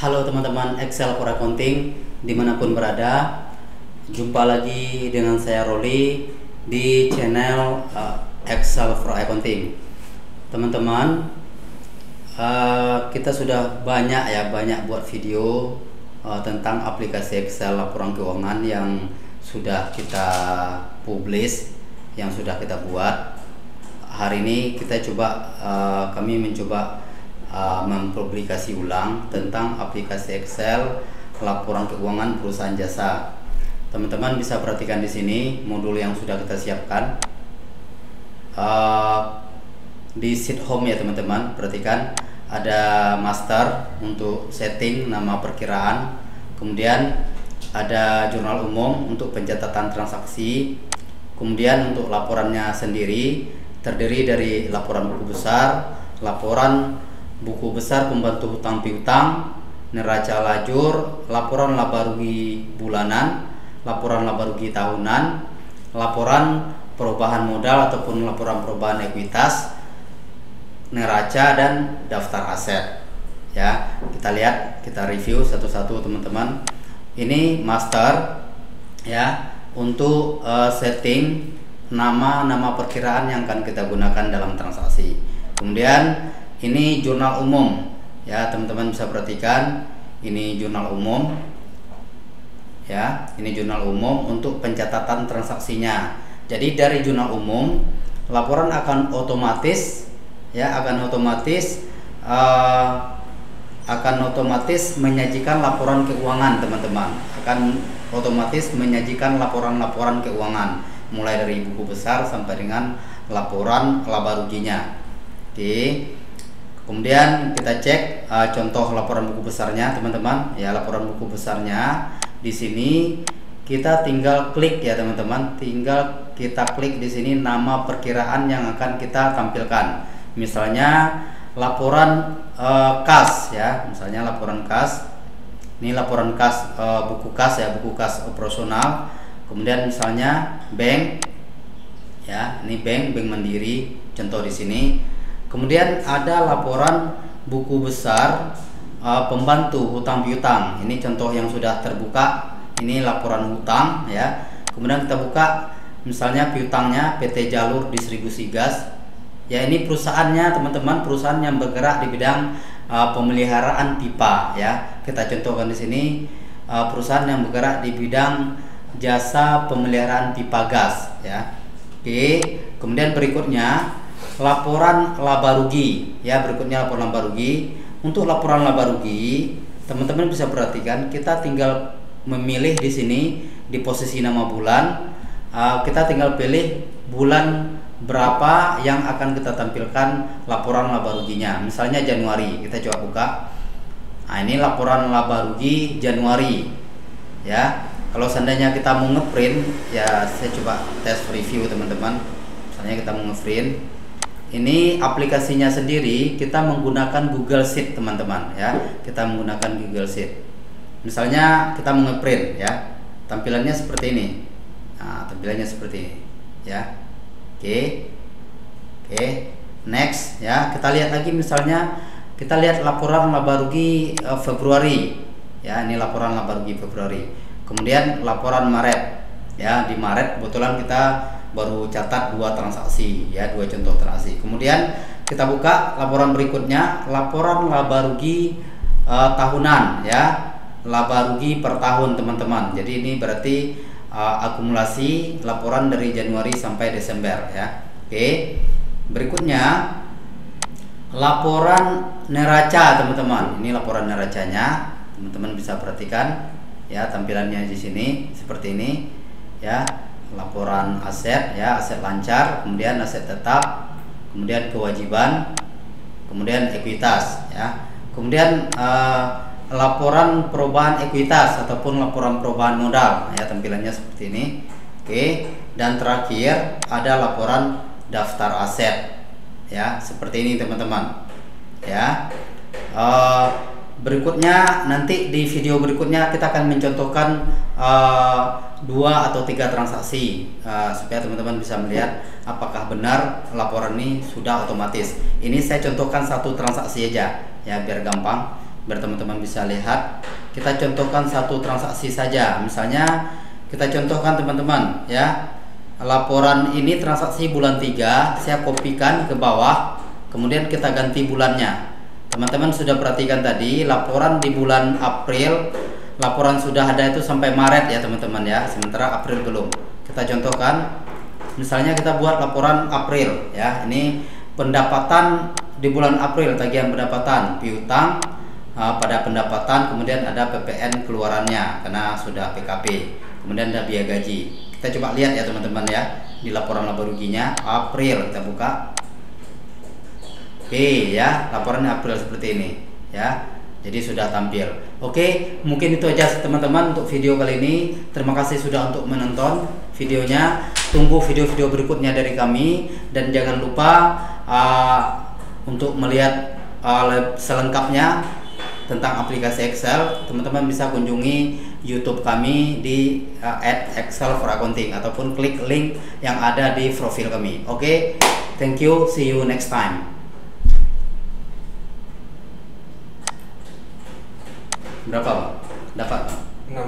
Halo teman-teman Excel for Accounting dimanapun berada. Jumpa lagi dengan saya Roli di channel Excel for Accounting. Teman-teman, kita sudah banyak buat video tentang aplikasi Excel laporan keuangan yang sudah kita publish, yang sudah kita buat. Hari ini kami mencoba mempublikasi ulang tentang aplikasi Excel laporan keuangan perusahaan jasa. Teman-teman bisa perhatikan di sini modul yang sudah kita siapkan di sheet home ya teman-teman. Perhatikan ada master untuk setting nama perkiraan, kemudian ada jurnal umum untuk pencatatan transaksi, kemudian untuk laporannya sendiri terdiri dari laporan buku besar, laporan buku besar pembantu hutang piutang, neraca lajur, laporan laba rugi bulanan, laporan laba rugi tahunan, laporan perubahan modal ataupun laporan perubahan ekuitas, neraca, dan daftar aset. Ya, kita lihat, kita review satu-satu teman-teman. Ini master ya untuk setting nama perkiraan yang akan kita gunakan dalam transaksi. Kemudian ini jurnal umum ya teman-teman, bisa perhatikan ini jurnal umum ya, ini jurnal umum untuk pencatatan transaksinya. Jadi dari jurnal umum laporan akan otomatis menyajikan laporan keuangan teman-teman, akan otomatis menyajikan laporan-laporan keuangan mulai dari buku besar sampai dengan laporan laba ruginya. Oke. Kemudian kita cek contoh laporan buku besarnya teman-teman ya. Laporan buku besarnya di sini kita tinggal klik ya teman-teman, tinggal kita klik di sini nama perkiraan yang akan kita tampilkan. Misalnya laporan kas ya, misalnya laporan kas. Ini laporan kas, buku kas ya, buku kas operasional. Kemudian misalnya bank ya, ini bank Mandiri contoh di sini. Kemudian ada laporan buku besar pembantu hutang piutang. Ini contoh yang sudah terbuka. Ini laporan hutang ya. Kemudian kita buka misalnya piutangnya PT Jalur Distribusi Gas. Ya, ini perusahaannya teman-teman, perusahaan yang bergerak di bidang pemeliharaan pipa ya. Kita contohkan di sini perusahaan yang bergerak di bidang jasa pemeliharaan pipa gas ya. Oke, kemudian berikutnya laporan laba rugi ya, berikutnya laporan laba rugi. Untuk laporan laba rugi teman-teman bisa perhatikan, kita tinggal memilih di sini di posisi nama bulan, kita tinggal pilih bulan berapa yang akan kita tampilkan laporan laba ruginya. Misalnya Januari, kita coba buka. Nah, ini laporan laba rugi Januari ya. Kalau seandainya kita mau ngeprint ya, saya coba tes review teman-teman. Misalnya kita mau ngeprint, ini aplikasinya sendiri kita menggunakan Google Sheet teman-teman ya. Kita menggunakan Google Sheet. Misalnya kita mau ngeprint ya, tampilannya seperti ini. Nah, tampilannya seperti ini ya. Oke, next ya. Kita lihat lagi, misalnya kita lihat laporan laba rugi Februari ya. Ini laporan laba rugi Februari. Kemudian laporan Maret ya. Di Maret kebetulan kita baru catat 2 transaksi ya, 2 contoh transaksi. Kemudian kita buka laporan berikutnya, laporan laba rugi tahunan ya, laba rugi per tahun teman-teman. Jadi ini berarti akumulasi laporan dari Januari sampai Desember ya. Oke, berikutnya laporan neraca teman-teman. Ini laporan neracanya, teman-teman bisa perhatikan ya, tampilannya di sini seperti ini ya. Laporan aset ya, aset lancar, kemudian aset tetap, kemudian kewajiban, kemudian ekuitas ya. Kemudian laporan perubahan ekuitas ataupun laporan perubahan modal ya, tampilannya seperti ini. Oke, dan terakhir ada laporan daftar aset ya, seperti ini teman-teman ya. Berikutnya nanti di video berikutnya kita akan mencontohkan 2 atau 3 transaksi supaya teman-teman bisa melihat apakah benar laporan ini sudah otomatis. Ini saya contohkan 1 transaksi aja ya, biar gampang. biar teman-teman bisa lihat. Kita contohkan satu transaksi saja. Misalnya kita contohkan teman-teman ya, laporan ini transaksi bulan 3, saya kopikan ke bawah, kemudian kita ganti bulannya. Teman-teman sudah perhatikan tadi laporan di bulan April, laporan sudah ada itu sampai Maret ya teman-teman ya, sementara April belum. Kita contohkan, misalnya kita buat laporan April ya, ini pendapatan di bulan April, tagihan pendapatan, piutang pada pendapatan, kemudian ada PPN keluarannya karena sudah PKP, kemudian ada biaya gaji. Kita coba lihat ya teman-teman ya, di laporan laba ruginya April, kita buka ya, laporan April seperti ini ya, jadi sudah tampil. Oke, mungkin itu aja teman-teman untuk video kali ini. Terima kasih sudah untuk menonton videonya. Tunggu video-video berikutnya dari kami, dan jangan lupa untuk melihat selengkapnya tentang aplikasi Excel. Teman-teman bisa kunjungi YouTube kami di @Excel4Accounting ataupun klik link yang ada di profil kami. Oke, thank you, see you next time. Berapa Bang? Dapat Bang?